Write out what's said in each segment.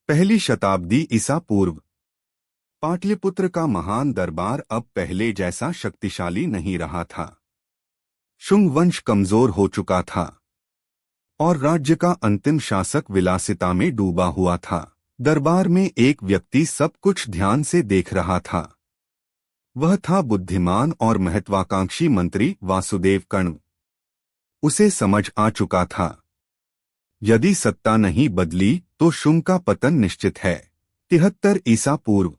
पहली शताब्दी ईसा पूर्व। पाटलिपुत्र का महान दरबार अब पहले जैसा शक्तिशाली नहीं रहा था। शुंग वंश कमजोर हो चुका था और राज्य का अंतिम शासक विलासिता में डूबा हुआ था। दरबार में एक व्यक्ति सब कुछ ध्यान से देख रहा था। वह था बुद्धिमान और महत्वाकांक्षी मंत्री वासुदेव कण्व। उसे समझ आ चुका था, यदि सत्ता नहीं बदली तो शुंग का पतन निश्चित है। 73 ईसा पूर्व।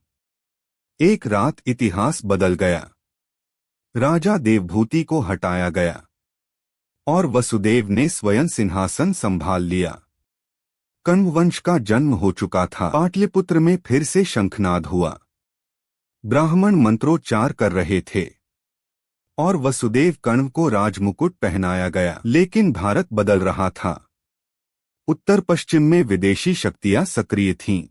एक रात इतिहास बदल गया। राजा देवभूति को हटाया गया और वसुदेव ने स्वयं सिंहासन संभाल लिया। कण्व वंश का जन्म हो चुका था। पाटलिपुत्र में फिर से शंखनाद हुआ। ब्राह्मण मंत्रोच्चार कर रहे थे और वसुदेव कण्व को राजमुकुट पहनाया गया। लेकिन भारत बदल रहा था। उत्तर पश्चिम में विदेशी शक्तियां सक्रिय थीं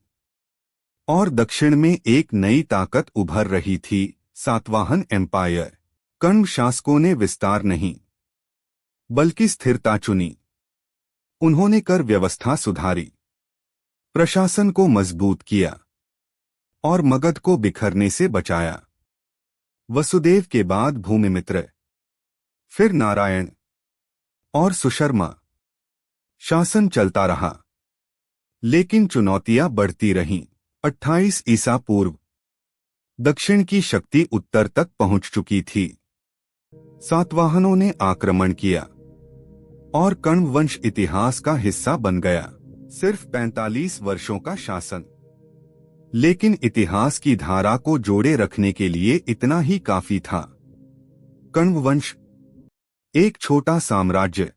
और दक्षिण में एक नई ताकत उभर रही थी, सातवाहन एम्पायर। कण्व शासकों ने विस्तार नहीं बल्कि स्थिरता चुनी। उन्होंने कर व्यवस्था सुधारी, प्रशासन को मजबूत किया और मगध को बिखरने से बचाया। वसुदेव के बाद भूमिमित्र, फिर नारायण और सुशर्मा। शासन चलता रहा, लेकिन चुनौतियां बढ़ती रहीं। 28 ईसा पूर्व। दक्षिण की शक्ति उत्तर तक पहुंच चुकी थी। सातवाहनों ने आक्रमण किया और कण्व वंश इतिहास का हिस्सा बन गया। सिर्फ 45 वर्षों का शासन, लेकिन इतिहास की धारा को जोड़े रखने के लिए इतना ही काफी था। कण्व वंश एक छोटा साम्राज्य,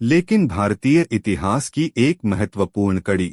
लेकिन भारतीय इतिहास की एक महत्वपूर्ण कड़ी।